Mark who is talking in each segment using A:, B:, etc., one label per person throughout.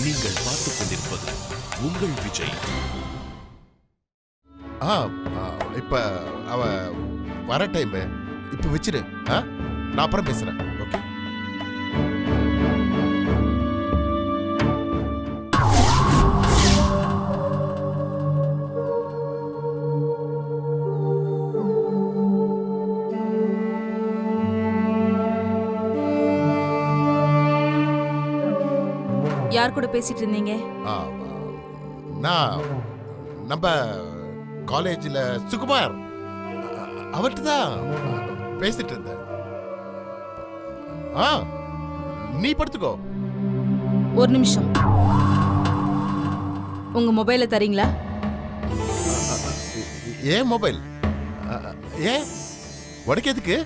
A: நீங்கள் பார்த்துக் கொண்டிருப்பது உங்கள் விஜய்.
B: இப்ப அவ வர டைம் இப்ப வச்சிரு. நான் அப்புறம் பேசுறேன். ஓகே.
C: யார் கூட பேசிட்டு இருந்தீங்க?
B: நான் நம்ம காலேஜ்ல சுகுமார் அவர்கிட்ட தான் பேசிட்டு இருந்தேன். நீ படுத்துக்கோ.
C: ஒரு நிமிஷம். உங்க மொபைல தரீங்களா?
B: ஏன் மொபைல்? ஏன் உனக்கு எதுக்கு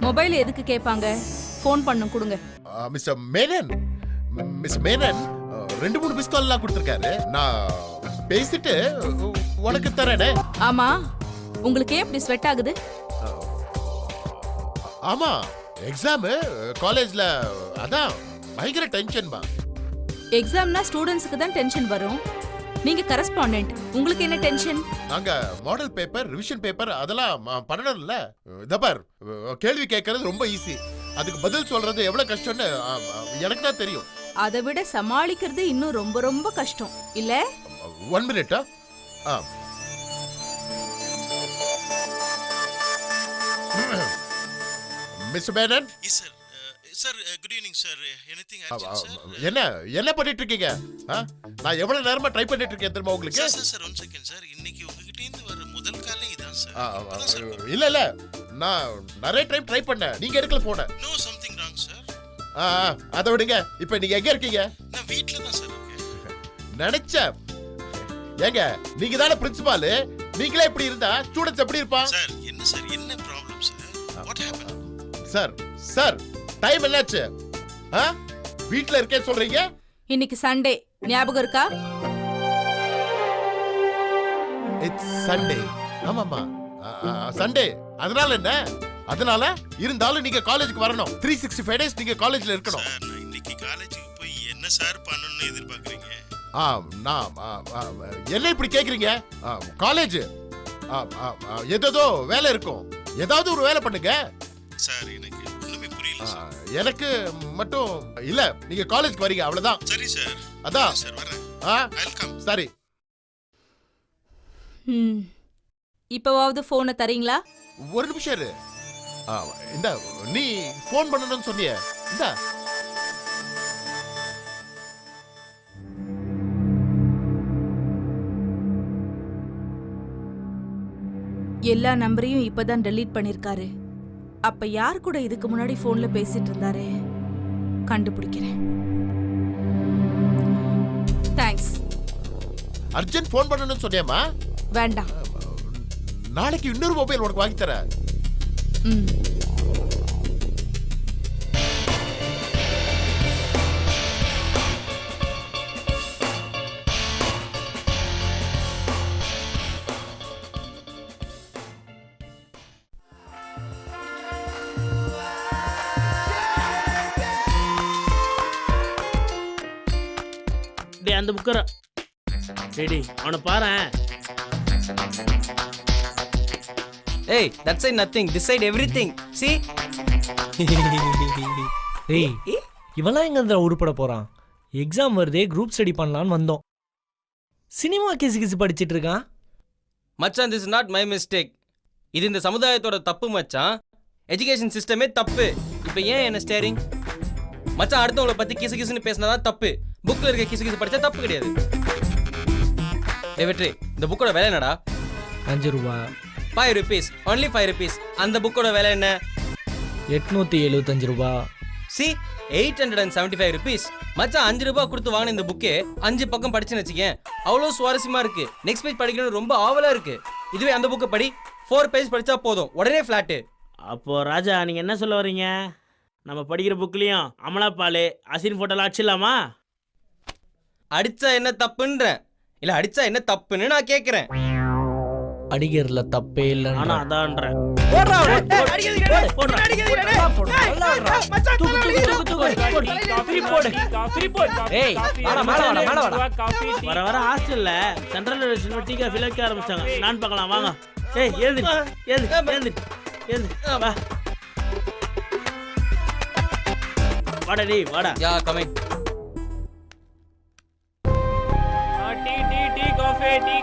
C: மொபைல்? எதுக்கு கேட்பாங்க? ஃபோன் பண்ண கொடுங்க.
B: Mister Menon, miss Menon 2-3 miss call எல்லாம் கொடுத்திருக்காரு. நான் பேசிட்டு உனக்கு தரேனே.
C: ஆமா, உங்களுக்கு ஏன் இப்படி ஸ்வெட் ஆகுது?
B: ஆமா, எக்ஸாம் காலேஜ்ல, அதான் பயங்கர டென்ஷன் பா.
C: எக்ஸாம்னா ஸ்டூடண்ட்ஸ்க்கு தான் டென்ஷன் வரும். நீங்க கரஸ்பாண்டன்ட், உங்களுக்கு என்ன டென்ஷன்?
B: நாங்க மாடல் பேப்பர், ரிவிஷன் பேப்பர் அதெல்லாம் பண்ணணும்ல. இதபார், கேள்வி கேட்கறது ரொம்ப ஈஸி, அதுக்கு பதில் சொல்றது எவ்வளவு கஷ்டம்னு எனக்கு தான் தெரியும்.
C: அதை விட சமாளிக்கிறது இன்னும் ரொம்ப ரொம்ப கஷ்டம் இல்ல?
B: 1 minute. Mister Menon.
D: Sir sir, good evening sir. Anything urgent sir?
B: என்ன பண்ணிட்டு இருக்கீங்க? நான் எவ்வளவு நேரமா ட்ரை பண்ணிட்டு இருக்கேன் தெரியுமா உங்களுக்கு?
D: Sir 1 second sir. இன்னைக்கு உங்ககிட்ட இருந்து வர முதல் காலே இதான் சார்.
B: இல்ல நான் நிறைய டைம் ட்ரை பண்ணேன், நீங்க எடுக்கல போன.
D: No, something wrong sir.
B: அத விடுங்க. இப்போ நீங்க எங்க இருக்கீங்க?
D: நான் வீட்ல தான் சார் இருக்கேன்.
B: நினைச்சேன். ஏங்க, நீங்க தான பிரின்சிபால், நீங்களே இப்படி இருந்தா ஸ்டூடண்ட்ஸ் எப்படி இருப்பாங்க?
D: சார் என்ன சார், என்ன problem sir? What happen?
B: Sir time என்னாச்சு? வீட்ல இருக்கே சொல்றீங்க.
C: இன்னைக்கு சண்டே, ஞாபகம் இருக்கா?
B: It's Sunday. ஆமாமா, சண்டே. அதனால என்ன? அதனால இருந்தாலும் நீங்க காலேஜுக்கு வரணும். 365 days நீங்க காலேஜ்ல இருக்கணும்.
D: சார், நான் இன்னைக்கு காலேஜுக்கு போய் என்ன சார் பண்ணணும்னு எதிர்பார்க்கறீங்க?
B: என்ன இப்படி கேக்குறீங்க? காலேஜ் ஏதோ வேலை இருக்கும், ஏதாவது ஒரு வேலை பண்ணுங்க.
D: சார், எனக்கு ஒண்ணுமே புரியல சார்.
B: எனக்கு மட்டும் இல்ல, நீங்க காலேஜ்க்கு வரீங்க அவ்வளவுதான்.
D: சரி சார்.
B: அதான்
D: சார் வரேன்.
B: வெல்கம். சரி.
C: இப்பவாவது போனை தரீங்களா?
B: ஒரு நிமிஷம் இரு. இந்த நீ போன் பண்ணணும்னு சொன்னியே, இந்த
C: எல்லா நம்பரையும் இப்பதான் டெலீட் பண்ணிருக்காரு. அப்ப யார் கூட இதுக்கு முன்னாடி போன்ல பேசிட்டு இருந்தாரு? கண்டுபிடிக்கிறேன். தேங்க்ஸ்.
B: அர்ஜென்ட் போன் பண்ணணும்னு சொன்னியேமா?
C: வேண்டாம்,
B: நாளைக்கு இன்னொரு மொபைல் உனக்கு வாங்கி தரேன்.
E: அந்த புக்கரை சரி, அவனை பாரேன்.
F: Hey, that side nothing, this side everything. See?
G: ஏய், இவெல்லாம் எங்க உருப்பட போறான்? எக்ஸாம் வருதே, குரூப் ஸ்டடி பண்ணலான்னு வந்தோம். சினிமா கிசு படிச்சிட்டு இருக்கான்.
F: மச்சான், this is not my mistake. இது இந்த சமுதாயத்தோட தப்பு மச்சான். எஜுகேஷன் சிஸ்டமே தப்பு. இப்போ ஏன் என்ன ஸ்டேரிங்? மச்சான், அடுத்தவங்கள பத்தி கிசுன்னு பேசினாதான் தப்பு. புக்ல இருக்க கிசு படிச்சா தப்பு கிடையாது. வெற்றி, இந்த புக்கோட விலை என்னடா?
G: 5 ரூபா.
F: 5 rupees, only 5 rupees. அந்த புக்கோட விலை என்ன?
G: 875 ரூபா.
F: See, 875 rupees. மச்சான், 5 ரூபாய் கொடுத்து வாங்கின இந்த புக்கே 5 பக்கம் படிச்சுன்னு வச்சுக்கேன், அவ்வளோ சுவாரஸ்யமா இருக்கு. நெக்ஸ்ட் பேஜ் படிக்கணும்னு ரொம்ப ஆவலா இருக்கு. இதுவே அந்த புக்கை படி 4 பேஜ் படிச்சா போதும், உடனே ஃபிளாட்டு.
E: அப்போ ராஜா, நீங்க என்ன சொல்ல வரீங்க? நம்ம படிக்கிற புக்லயும் அமலாபால், அசின் போட்டோலாம் அடிச்சிடலாமா?
F: அடிச்சா என்ன தப்புன்ற? இல்ல அடிச்சா என்ன தப்புன்னு நான் கேட்கிறேன்.
G: அடிக்கிறதுல தப்பே
E: ஆனா
G: இல்லைன்னா
E: அதான்றேன். வர வர ஹாஸ்டல்ல சென்ட்ரல் யூனிவர்சிட்டி டீ காஃபி விற்க ஆரம்பிச்சாங்க. நான் பார்க்கலாம் வாங்க. ஏய் ஏந்து ஏந்து ஏந்து ஏந்து வா. வாடா டேய் வாடா.
F: Yeah coming.
E: Tea coffee tea.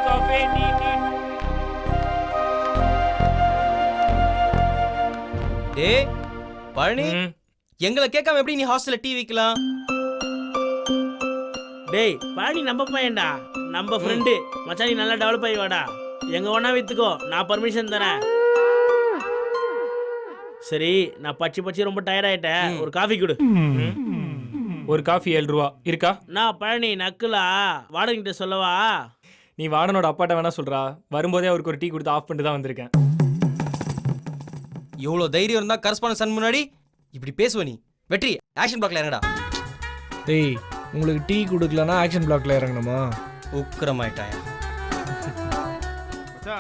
F: டேய் பழனி, எங்களை கேட்காம எப்படி நீ ஹாஸ்டல்ல டீ வைக்கலாம்?
E: டேய் பாணி நம்ம பையன்டா, நம்ம ஃப்ரெண்டு. மச்சான் நீ நல்லா டெவலப் ஆகி வாடா. எங்க ஒண்ணா வித்துக்கோ, நான் பர்மிஷன் தரேன். சரி நான் பச்சி ரொம்ப டயர்ட் ஆயிட்டேன். ஒரு காஃபி கொடு.
H: ஒரு காஃபி 7 ரூபா இருக்கா?
E: நான் பழனி நக்குலா வாடகைட்ட சொல்லவா?
H: நீ வார்டனோட அப்பாட்ட வேணா சொல்றா. வரும்போதே அவருக்கு ஒரு டீ கொடுத்து ஆஃப் பண்ணிட்டு தான் வந்திருக்கேன்.
F: எவ்வளோ தைரியம் இருந்தா கரஸ்பாண்டன்ட் சன் முன்னாடி இப்படி பேசுவ நீ? வெற்றி ஆக்ஷன் பிளாக்ல இறங்கடா.
G: டேய் உங்களுக்கு டீ கொடுக்கலன்னா ஆக்ஷன் பிளாக்ல இறங்கணுமா?
F: உக்கிரமாயிட்டாயா?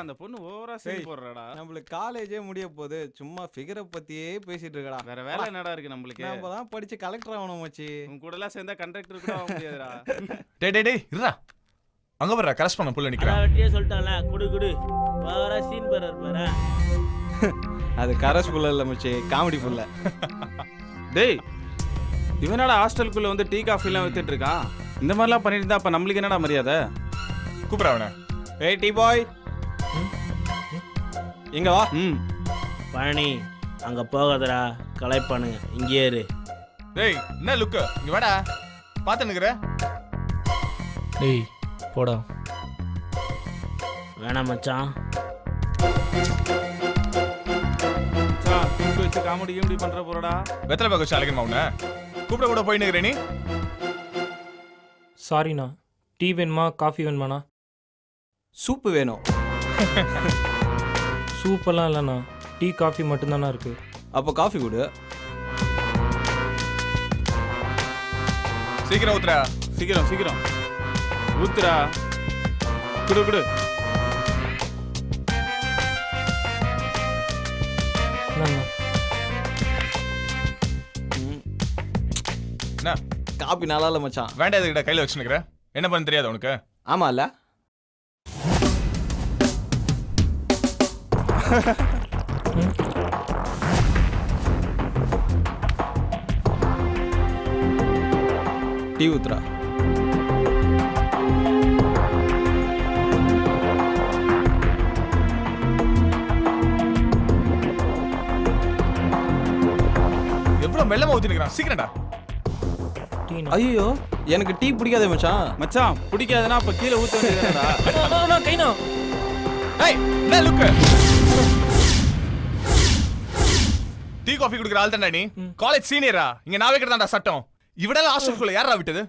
I: அந்த பொண்ணு ஓவரா சீன் போடுறடா.
J: நம்மளுக்கு காலேஜே முடிய போகுது, சும்மா ஃபிகரை பத்தியே பேசிட்டு இருக்கடா.
I: வேற வேலை என்னடா இருக்கு நம்மளுக்கு?
J: நம்ம தான் படிச்சு கலெக்டர் ஆகணும் மச்சி.
I: உன் கூட எல்லாம் சேர்ந்தா கண்டக்டர் கூட ஆக முடியாதுடா.
K: டேய் இருடா. அங்க வர்ற கரஸ்பாண்டன்ட் புள்ள
E: அதான்
K: நிக்கிறான்.
E: வெட்டியே சொல்லிட்டான்ல, குடு ஓவரா சீன் பாரு.
J: அது கரஸ் புள்ள இல்ல மச்சி, காமெடி புள்ள.
I: டேய் இவனடா ஹாஸ்டலுக்குள்ள வந்து டீ காஃபி எல்லாம் வித்துட்டு இருக்கான். இந்த மாதிரிலாம் பண்ணிட்டு இருந்தா அப்ப நம்மளுக்கு என்னடா மரியாதை?
K: கூப்பிடா அவனை.
J: ஏய் டீ பாய், இங்க வா.
E: பழனி அங்க போகாதடா, கலைப்பானுங்க. இங்கே இரு.
K: டேய் என்ன லுக்கு? இங்க வாடா. பாத்து நிக்கிற.
G: டேய் போடா.
E: வேணாம் மச்சான்.
I: தூக்கி வச்சு காமெடி கீமெடி பண்ற போறடா.
K: வெத்தலை பாக்க வச்சு அழைக்கணுமா உன்னை? கூப்பிட கூட போய் நிக்கிற நீ?
H: சாரிண்ணா, டீ வேணுமா காஃபி வேணுமாண்ணா?
J: சூப்பு வேணும்.
H: சூப்பெல்லாம் இல்லைண்ணா, டீ காஃபி மட்டும்தாண்ணா இருக்கு.
J: அப்போ காஃபி கொடு.
K: சீக்கிரம் ஊத்துறா.
I: சீக்கிரம் ஊத்துடா. குடு.
H: என்னண்ணா?
K: என்ன
J: காபி நல்லா இல்ல மச்சான்.
K: வேண்டாம், இதுக்கிட்ட கையில வச்சு நிக்கிற. என்ன பண்ண தெரியாது உனக்கு?
J: ஆமா இல்ல? டீ ஊத்துறா.
K: எவ்வளவு மெல்லமா ஊத்தி நிக்கிறான். சீக்கிரம்டா.
H: டீண்ணா.
J: ஐயோ எனக்கு டீ பிடிக்காதே மச்சான்.
I: மச்சான் பிடிக்காதுன்னா அப்ப கீழே ஊத்த வேண்டியதுடா.
H: கைனா.
K: ஏய் என்ன லுக்கு? டீ காஃபி குடிக்கிற ஆள் தான்டா நீ. காலேஜ் சீனியரா? இங்க நான் வைக்கிறதாண்டா சட்டம். இவடல ஹாஸ்டலுக்குள்ள யாரா விட்டது?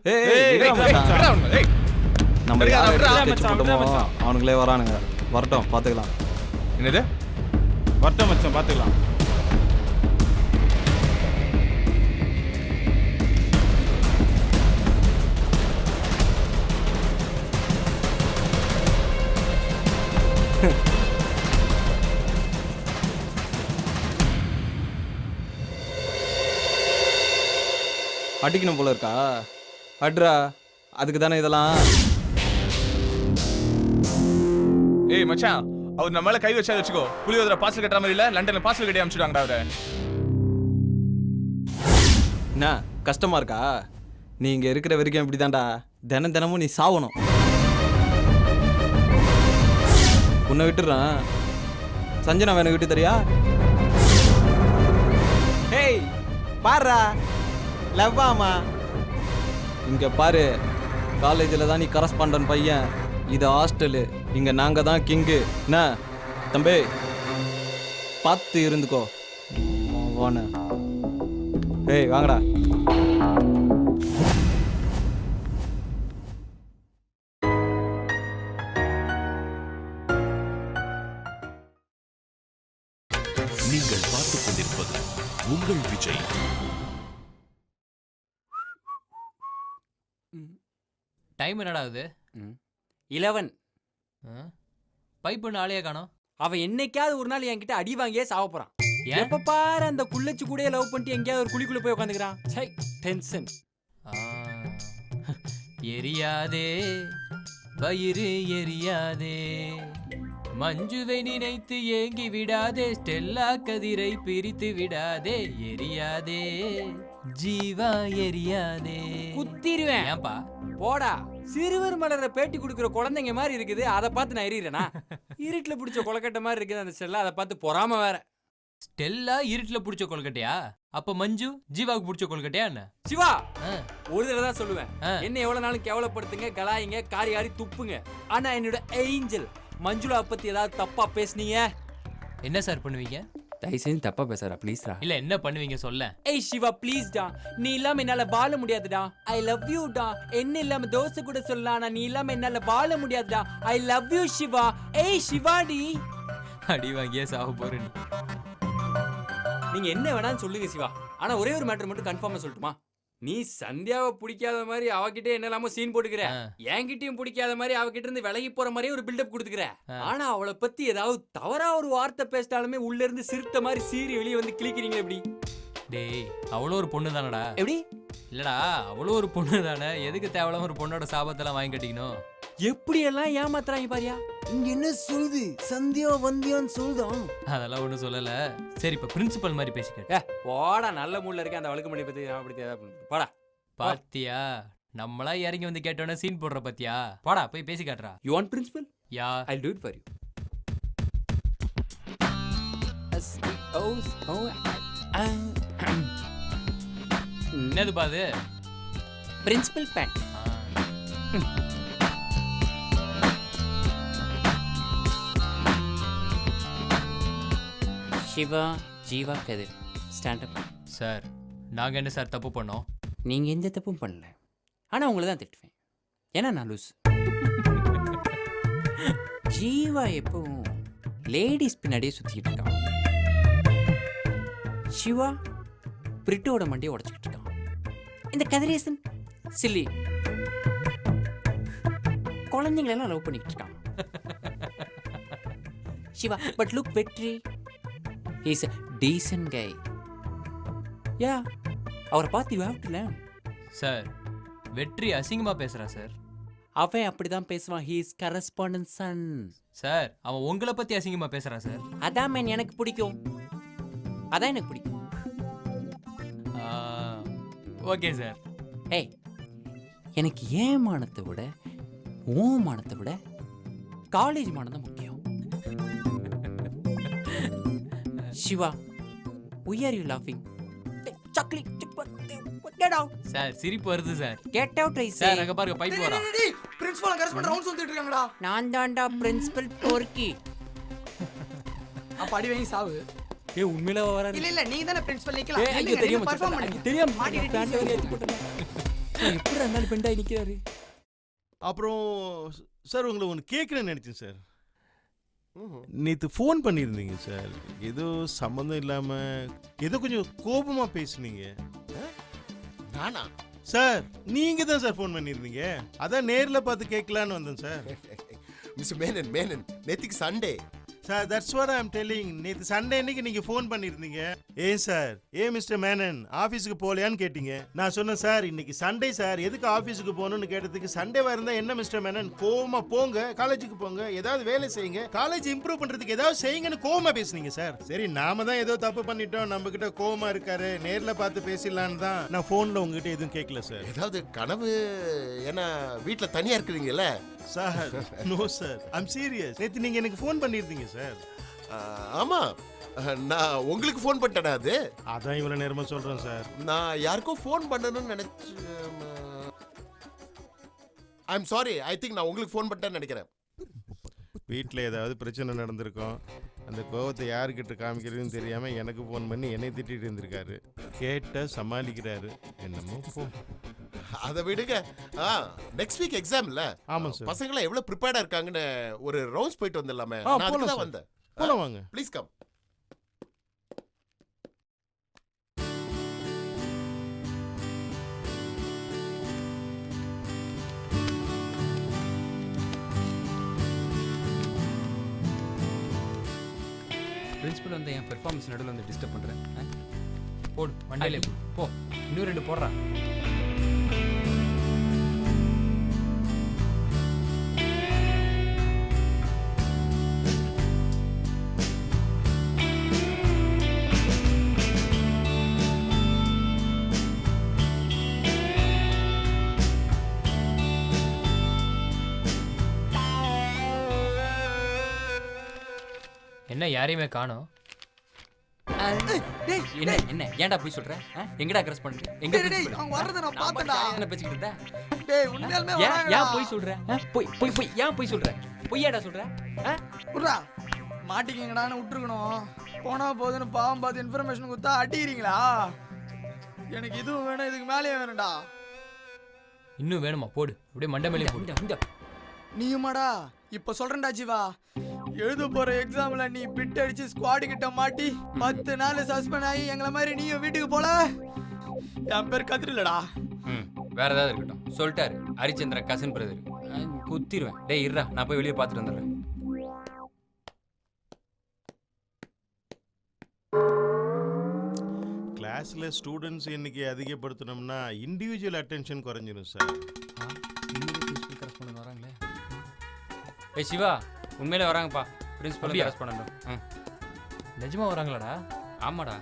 J: நம்ம அவனுங்களே வரானுங்க. வரட்டும் பாத்துக்கலாம்.
K: என்னது?
I: வரட்டும் மச்சான் பாத்துக்கலாம்.
J: அடிக்கணும் போல இருக்கா? அட்ரா, அதுக்கு தானே இதெல்லாம்.
K: ஏய் மச்சான், அவர் நம்ம மேல கை வச்சா வச்சுக்கோ. புளியோதரை பார்சல் கட்டுற மாதிரி இல்ல, லண்டன்ல பார்சல் கட்டி அனுப்பிச்சுடுவாங்கடா அவரை.
J: என்ன கஷ்டமா இருக்கா? நீ இங்க இருக்கிற வரைக்கும் இப்படிதான்டா. தினமும் நீ சாவணும். உன்னை விட்டுறான். சஞ்சனா வேணும் விட்டு தெரியா? ஏய் பாருடா, லவ்வாமா இங்க பாரு. காலேஜில் தான் நீ கரஸ்பாண்டன்ட் பையன், இது ஹாஸ்டலு. இங்க நாங்க தான் கிங்கு. என்ன தம்பி, பார்த்து இருந்துக்கோ. ஏய் வாங்கடா.
A: நீங்கள் பார்த்துக் கொண்டிருப்பது உங்கள் விஜய்.
L: டைம் என்னடா ஆகுது? 11. பைப்பு ஆளையே காணோம். அவன் என்னைக்காவது ஒரு நாள் என்கிட்ட அடி வாங்கியே சாவ போறான்.
F: ஏன்?
L: எப்ப பாரு அந்த குள்ளச்சி கூட லவ் பண்ணிட்டு எங்கேயாவது ஒரு குழிக்குள்ள போய் உட்காந்துக்கிறான். சை டென்ஷன்.
F: எரியாதே வயிறு எரியாதே, மஞ்சுவை நினைத்து ஏங்கி விடாதே, ஸ்டெல்லா கதிரை பிரித்து விடாதே, எரியாதே ஜீவா எரியாதே.
L: குத்திருவேன்.
F: ஏன்பா?
L: போடா. சிறுவர் மலர பேட்டி கொடுக்குற குழந்தைங்க மாதிரி இருக்குது, அதை பார்த்து நான் எரியறேனா? இருட்டுல பிடிச்ச கொலக்கட்டை மாதிரி இருக்குது அந்த ஸ்டெல்லா, அதை பார்த்து பொறாம வேற.
F: ஸ்டெல்லா இருட்டுல புடிச்ச கொல்கட்டையா? அப்ப மஞ்சு ஜீவாவுக்கு புடிச்ச கொல்கட்டையா என்ன?
L: சிவா ஒரு தடவை தான் சொல்லுவேன், என்ன எவ்வளவு நாளும் கேவலப்படுத்துங்க, கலாயிங்க, காரி காரி துப்புங்க. ஆனா என்னோட ஏஞ்சல் மஞ்சுளா பத்தி ஏதாவது தப்பா பேசுனீங்க
F: என்ன சார் பண்ணுவீங்க?
L: தயவு செஞ்சு தப்பா பேசுறா ப்ளீஸ்டா.
F: இல்ல என்ன பண்ணுவீங்க சொல்ல.
L: ஏய் சிவா ப்ளீஸ் டா, நீ இல்லாம என்னால வாழ முடியாதுடா. ஐ லவ் யூ டா. என்ன இல்லாம தோசை கூட சொல்லலாம், நீ இல்லாம என்னால வாழ முடியாதுடா. I love you Shiva. ஏய் சிவாடி.
F: அடி வாங்கியே சாவ போற நீ.
L: நீங்க என்ன வேணாலும் சொல்லுங்க சிவா, ஆனா ஒரே ஒரு மேட்டர் மட்டும் கன்ஃபார்மா சொல்லட்டுமா? நீ சந்தியாவை பிடிக்காத மாதிரி அவகிட்ட என்னெல்லாமோ சீன் போட்டுக்கிற, என்கிட்டயும் பிடிக்காத மாதிரி அவகிட்ட இருந்து விலகி போற மாதிரியே ஒரு பில்டப் கொடுத்துக்கிற. ஆனா அவளை பத்தி ஏதாவது தவறா ஒரு வார்த்தை பேசிட்டாலுமே உள்ள இருந்து சிரித்த மாதிரி சீரி வெளியே வந்து கிளிக்கிறீங்க எப்படி?
F: டேய் அவ்வளோ ஒரு பொண்ணு தானடா.
L: எப்படி?
F: இல்லடா அவ்வளோ ஒரு பொண்ணு தானே, எதுக்கு தேவையில்லாம ஒரு பொண்ணோட சாபத்தெல்லாம் வாங்கி கட்டிக்கணும்?
L: எப்படி எல்லாம் ஏமாத்துறாங்க பாரியா. இங்க என்ன சொல்லுது, சந்தியா வந்தியான்னு சொல்லுதான்.
F: அதெல்லாம் ஒன்றும் சொல்லல. சரி இப்ப பிரின்சிபல் மாதிரி பேசிக்க.
L: போடா, நல்ல மூட்ல இருக்க அந்த வழக்கு மணி பத்தி அப்படி போடா.
F: பாத்தியா நம்மளா இறங்கி வந்து கேட்டோன்னே சீன் போடுற பாத்தியா? போடா போய் பேசி காட்டுறா.
L: You want principal?
F: Yeah
L: I do it for you.
F: என்னது பாது?
L: பிரின்சிபல் பேன். Shiva Jeeva Kathir stand up.
F: Sir நாங்க என்ன சார் தப்பு பண்ணோம்?
L: நீங்க எந்த தப்பும் பண்ணல, ஆனா உங்களை தான் திட்டுவேன், ஏன்னா நான் லூஸ். ஜீவா எப்பவும் லேடிஸ் பின்னாடியே சுத்திக்கிட்டு இருக்கான். சிவா பிரிட்டோட மண்டியை உடச்சிக்கிட்டு இருக்கான். இந்த கதிரேசன் சில்லி குழந்தைங்களெல்லாம் லவ் பண்ணிக்கிட்டு இருக்கான். சிவா பட் லுக் வெற்றி, he is a decent guy. Yeah, அவரை பார்த்து you have to learn.
F: Sir வெற்றி அசிங்கமா பேசுறா சார்.
L: அவன் அப்படிதான் பேசுவான். he is correspondent son.
F: Sir அவன் உங்களை பத்தி அசிங்கமா பேசுறா சார்.
L: அதான் மேன் எனக்கு பிடிக்கும், அதான் எனக்கு பிடிக்கும்.
F: Okay sir.
L: ஏய் எனக்கு ஏன் மானத்தை விட ஓ மானத்தை விட காலேஜ் மானம் தான் முக்கியம். Shiva, why are you laughing? சக்லி get out.
F: சார் சிரிப்பு வருது sir.
L: Get out I say.
F: Sir அங்க பாருங்க பைப் வரா.
L: பிரின்சிபல் கரெஸ்பாண்டன்ட் ரவுண்ட்ஸ் வந்துட்டு இருக்காங்கடா. நான் தான்டா பிரின்சிபல் போர்க்கி.
M: அப்ப அடி வாங்கி சாவு.
L: ஏய் உண்மையிலே வராரு.
M: இல்ல நீங்க தான பிரின்சிபல் நிக்கலாம்.
L: ஏய் தெரியும் பெர்ஃபார்ம் பண்ணி. தெரியும் பேண்ட் வரை ஏத்தி போட்டேன். எப்படி இருந்தாலும் பெண்டாய் நிக்கிறாரு.
N: அப்புறம் சார் உங்களை ஒன்று கேட்குறேன்னு நினச்சேன் சார். நேற்று ஃபோன் பண்ணியிருந்தீங்க சார், ஏதோ சம்மந்தம் இல்லாமல் ஏதோ கொஞ்சம் கோபமாக பேசுனீங்க.
B: நானா?
N: சார் நீங்கள் தான் சார் ஃபோன் பண்ணியிருந்தீங்க, அதான் நேரில் பார்த்து கேட்கலான்னு வந்தேன் சார்.
B: மிஸ்டர் மேனன் நேற்றுக்கு Sunday
N: sir. That's what I am telling. நேற்று சண்டே அன்னைக்கு நீங்கள் ஃபோன் பண்ணியிருந்தீங்க. ஏன் சார், ஏன் மிஸ்டர் மேனன் ஆஃபீஸுக்கு போகலையான்னு கேட்டீங்க. நான் சொன்னேன் சார் இன்னைக்கு சண்டே சார், எதுக்கு ஆஃபீஸுக்கு போகணும்னு கேட்டதுக்கு சண்டேவா இருந்தால் என்ன மிஸ்டர் மேனன், கோவமா போங்க, காலேஜுக்கு போங்க, ஏதாவது வேலை செய்யுங்க, காலேஜ் இம்ப்ரூவ் பண்ணுறதுக்கு ஏதாவது செய்யுங்கன்னு கோவமா பேசுனீங்க சார். சரி நாம தான் ஏதோ தப்பு பண்ணிட்டோம், நம்ம கிட்ட கோவமா இருக்காரு, நேரில் பார்த்து பேசிடலான்னு தான் நான் ஃபோனில் உங்ககிட்ட எதுவும் கேட்கல சார்.
B: ஏதாவது கனவு, ஏன்னா வீட்டில் தனியாக இருக்கிறீங்கல்ல
N: sir? No sir, I'm serious. நேற்று நீங்கள் எனக்கு ஃபோன் பண்ணியிருந்தீங்க சார்.
B: ஆமா, நான் உங்களுக்கு ஃபோன் பண்ணிட்டேனா? அது
N: அதான் இவ்வளோ நேரமா சொல்கிறேன் சார்.
B: நான் யாருக்கும் ஃபோன் பண்ணணும்னு நினைச்சு, ஐம் சாரி, ஐ திங்க் நான் உங்களுக்கு ஃபோன் பண்ணிட்டேன்னு நினைக்கிறேன்.
N: வீட்டில் ஏதாவது பிரச்சனை நடந்திருக்கும், அந்த கோவத்தை யாருக்கிட்ட காமிக்கிறதுன்னு தெரியாமல் எனக்கு ஃபோன் பண்ணி என்னை திட்டிகிட்டு இருந்திருக்காரு. கேட்டால் சமாளிக்கிறாரு, என்னமோ போ.
B: அதை விடுங்க. நெக்ஸ்ட் வீக் எக்ஸாம்ல.
N: ஆமாம் சார்.
B: பசங்களாம் எவ்வளோ ப்ரிப்பேர்டாக இருக்காங்கன்னு ஒரு ரவுண்ட்ஸ் போயிட்டு வந்துடலாமே. நான் அதுக்கு தான் வந்தேன்.
N: போலாம் வாங்க.
B: Please come.
L: பிரின்சிபல் வந்து என் பெர்ஃபார்மன்ஸ் நடுவில் வந்து டிஸ்டர்ப் பண்ணுறேன். போடு வண்டியிலே போ, இன்னும் 2 போடுறா.
O: என்ன யாரையுமே காணோம்?
L: என்ன என்ன ஏன்டா போய் சொல்ற? எங்கடா கிராஸ் பண்ற? எங்க
M: அவங்க வரத நான் பார்த்தடா.
L: என்ன பேசிக்கிட்டு இருந்த?
M: டேய் உண்மையாலுமே வராங்க.
L: ஏன் போய் சொல்ற? போய் ஏன் போய் சொல்ற? பொய்யாடா சொல்ற?
M: புறா மாட்டிக்கங்கடான்னு விட்டுருக்கணும். போனா போதுன்னு பாவம் பார்த்து இன்ஃபர்மேஷன் கொடுத்தா அடிக்கிறீங்களா? எனக்கு இதுவும் வேணும், இதுக்கு மேலேயே வேணும்டா.
O: இன்னும் வேணுமா? போடு, அப்படியே மண்டை மேலே போடு.
M: நீயுமாடா? இப்ப சொல்றேன்டா ஜீவா, எழுத போற எக்ஸாம்ல நீ பிட் அடிச்சு ஸ்குவாட் கிட்ட மாட்டி 10 நாள் சஸ்பெண்ட் ஆகி எங்களை மாதிரி நீயும் வீட்டுக்கு போல. என் பேர் கதிரில்லடா.
L: வேற ஏதாவது இருக்கட்டும். சொல்லிட்டாரு ஹரிச்சந்திரன் கசின் பிரதர். குத்திடுவேன். டேய் இருடா, நான் போய் வெளியே பார்த்துட்டு வந்துடுறேன்.
N: கிளாஸ்ல ஸ்டூடெண்ட்ஸ் எண்ணிக்கை அதிகப்படுத்தணும்னா இண்டிவிஜுவல் அட்டென்ஷன் குறைஞ்சிடும் சார்.
L: வராங்களே. ஏய் சிவா, உண்மையிலே வராங்கப்பா. பிரின்சிபல் கிராஸ் பண்ணணும்.
O: நிஜமா வராங்களாடா?
L: ஆமாடா.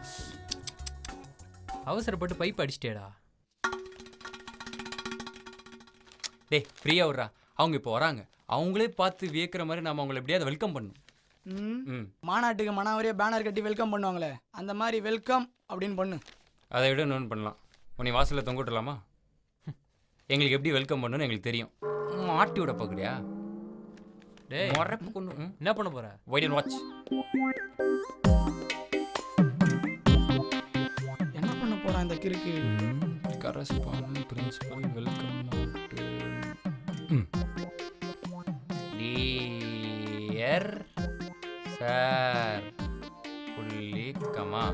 O: அவசரப்பட்டு பைப் அடிச்சிட்டேடா.
L: டேய் ஃப்ரீயா விட்றா. அவங்க இப்போ வராங்க. அவங்களே பார்த்து வியக்கிற மாதிரி நாம அவங்களை எப்படியாவது வெல்கம் பண்ணணும்.
M: மாநாட்டுக்கு மனாவரியா பேனர் கட்டி வெல்கம் பண்ணுவாங்களே, அந்த மாதிரி வெல்கம் அப்படின்னு பண்ணு.
L: அதை விட நோன் பண்ணலாம். உன்னை வாசலில் தொங்க விட்டுலாமா? எங்களுக்கு எப்படி வெல்கம் பண்ணணும்னு எங்களுக்கு தெரியும். மாட்டி விட பார்க்குறியா?
O: டேய் என்ன பண்ண போற?
L: Wait and watch.
M: என்ன பண்ண போறான் இந்த கிறுக்கு?
L: Correspondent principal welcome dear sir புள்ளி கமா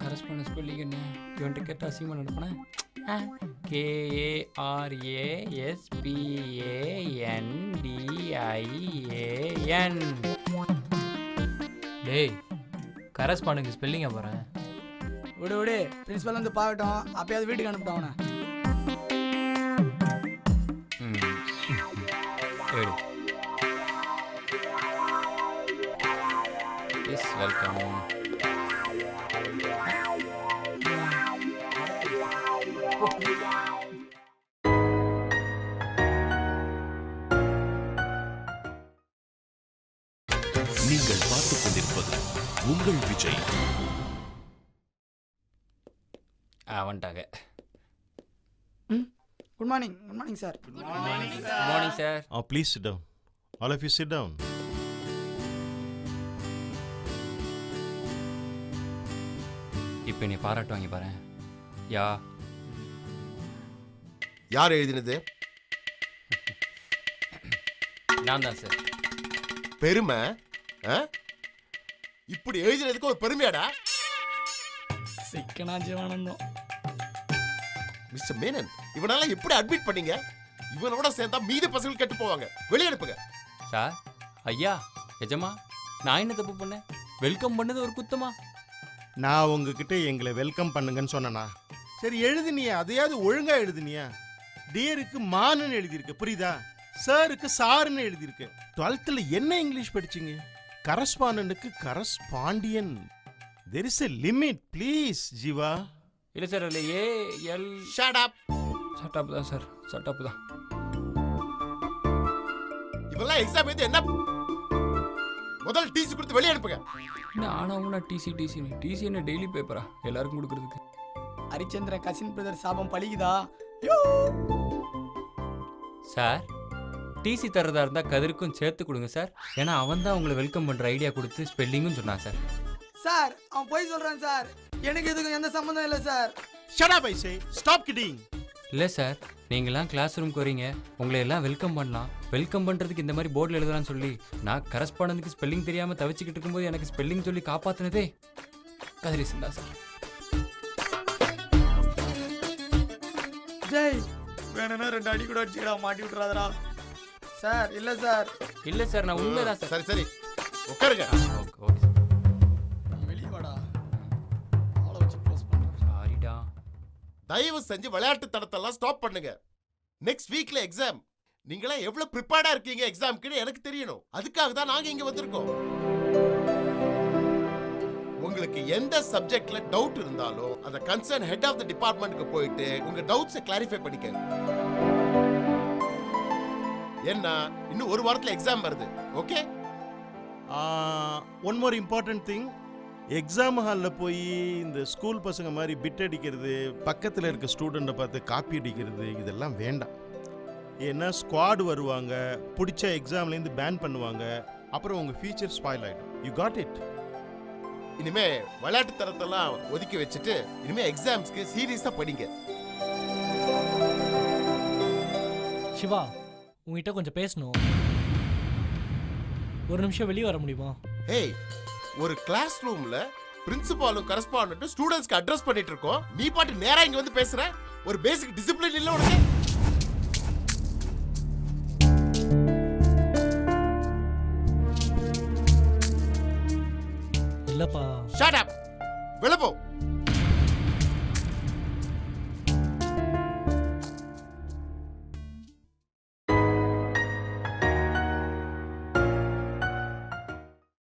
L: கரஸ்பாண்டன்ட் ஸ்பெல்லிங் என்ன? இவன்ட்டு கேட்ட அசிங்கமாக நடப்பேன். KARASPANDIAN.
O: டேய் கரஸ்பாண்டுக்கு ஸ்பெல்லிங்கா போறேன்.
M: விடு விடு, பிரின்சிபல் வந்து பார்க்கட்டும். அப்பயாவது வீட்டுக்கு அனுப்பிட்டோம் அவனை.
L: Yes welcome.
A: நீங்கள் பார்த்துக் கொண்டிருப்பது உங்கள் விஜய்.
L: வந்துட்டாங்க.
M: Good morning. Good morning sir.
L: Good morning sir.
N: Please sit down. All of you sit down.
L: இப்போ நீ பாராட்டுவாங்க பாரு.
B: யார் எழுதினது?
L: நான் தான் சார்.
B: பெருமை? இப்படி எழுதினதுக்கு ஒரு பெருமையாடா?
M: சிக்கனா ஜீவானந்தம்.
B: மிஸ்டர் மேனன், இவனால எப்படி அட்மிட் பண்ணீங்க? இவனோட சேர்ந்தா மீதி பசங்க கெட்டு போவாங்க. வெளியே அனுப்புங்க.
L: சார், ஐயா, எஜமா, நான் என்ன தப்பு பண்ணேன்? வெல்கம் பண்ணது ஒரு குத்தமா?
N: நான் உங்ககிட்ட எங்களை வெல்கம் பண்ணுங்கன்னு சொன்னனா? சரி எழுதுனியா? அதையாவது ஒழுங்கா எழுதுனியா? டியருக்கு மானுன்னு எழுதியிருக்கு, புரியுதா? சாருக்கு சாருன்னு எழுதியிருக்கு. 12th என்ன இங்கிலீஷ் படிச்சீங்க? கரஸ்பாண்டன்ட்க்கு கரஸ்பாண்டியன். there is a limit please Jeeva.
L: இல்ல சார், இல்ல ஏஎல்.
B: Shut up.
L: ஷட் அப் தான் சார், ஷட் அப் தான்.
B: இவெல்லாம் எக்ஸாம் எழுதி என்ன? முதல் டிசி கொடுத்து வெளியே அனுப்புங்க.
L: ஆனா டிசி என்ன டெய்லி பேப்பரா எல்லாருக்கும் கொடுக்கிறதுக்கு?
M: ஹரிச்சந்திர கசின் பிரதர் சாபம் பழிக்குதா?
L: சார், டிசி தரதா இருந்தா கதிருக்கும் சேர்த்து கொடுங்க சார். ஏன்னா அவன் தான் உங்களை வெல்கம் பண்ற ஐடியா கொடுத்து ஸ்பெல்லிங்கும் சொன்னான் சார்.
M: சார், அவன் போய் சொல்றான் சார். எனக்கு இதுக்கு எந்த சம்பந்தம் இல்லை sir.
N: shut up I say. stop kidding.
L: இல்லை சார், நீங்களாம் கிளாஸ் ரூம்க்கு வரீங்க, உங்களை எல்லாம் வெல்கம் பண்ணலாம். வெல்கம் பண்ணுறதுக்கு இந்த மாதிரி போர்டில் எழுதலாம்னு சொல்லி நான் கரஸ்பாண்டனுக்கு ஸ்பெல்லிங் தெரியாமல் தவிச்சிக்கிட்டு இருக்கும்போது எனக்கு ஸ்பெல்லிங் சொல்லி காப்பாற்றினதே கதிரேசன் தான் சார்.
M: ஜெய், வேணும்னா 2 அடி கூட அடிச்சுக்கடா, மாட்டி விட்டுறாதடா. சார், இல்லை சார்,
L: இல்ல சார் நான் உண்மைதான் சார்.
B: சரி சரி உட்காருங்க.
M: வெளியே வாடா. ஆளை வச்சு க்ளோஸ் பண்றேன்.
L: சாரிடா.
B: தயவு செஞ்சு விளையாட்டு தடத்தெல்லாம் ஸ்டாப் பண்ணுங்க. நெக்ஸ்ட் வீக்ல எக்ஸாம். நீங்களா எவ்வளவு ப்ரிப்பேர்டா இருக்கீங்க எக்ஸாம்க்கு எனக்கு தெரியணும். அதுக்காக தான் நாங்க இங்க வந்திருக்கோம். உங்களுக்கு எந்த சப்ஜெக்ட்ல டவுட் இருந்தாலும் அந்த கன்சர்ன் ஹெட் ஆஃப் தி டிபார்ட்மெண்ட்க்கு போயிட்டு உங்க டவுட்ஸை கிளாரிஃபை பண்ணிக்கங்க. என்ன இன்னும் ஒரு வாரத்துல எக்ஸாம் வருது. Okay?
N: One more important thing, exam ஹாலில் போய் இந்த ஸ்கூல் பசங்க மாதிரி பிட் அடிக்கிறது, பக்கத்தில் இருக்க ஸ்டூடெண்ட்டை பார்த்து காப்பி அடிக்கிறது இதெல்லாம் வேண்டாம். ஏன்னா ஸ்குவாட் வருவாங்க, பிடிச்ச எக்ஸாம்லேருந்து பேன் பண்ணுவாங்க, அப்புறம் உங்கள் ஃபியூச்சர் ஸ்பாயில் ஆகிடும். You got it?
B: இனிமே விளையாட்டு தரத்தெல்லாம் ஒதுக்கி வச்சுட்டு இனிமே எக்ஸாம்ஸ்க்கு சீரியஸா படிங்க.
G: சிவா, உங்ககிட்ட கொஞ்சம் பேசணும். ஒரு நிமிஷம் வெளியே வர முடியுமா?
B: ஏய், ஒரு கிளாஸ் ரூம்ல பிரின்சிபாலும் கரஸ்பாண்டன்ட்டும் ஸ்டூடண்ட்ஸ்க்கு அட்ரஸ் பண்ணிட்டு இருக்கோம். நீ பாட்டு நேரா இங்க வந்து பேசுற? ஒரு பேசிக் டிசிப்ளின் இல்ல உனக்கு?
G: இல்லப்பா.
B: Shut up. வெளிய போ.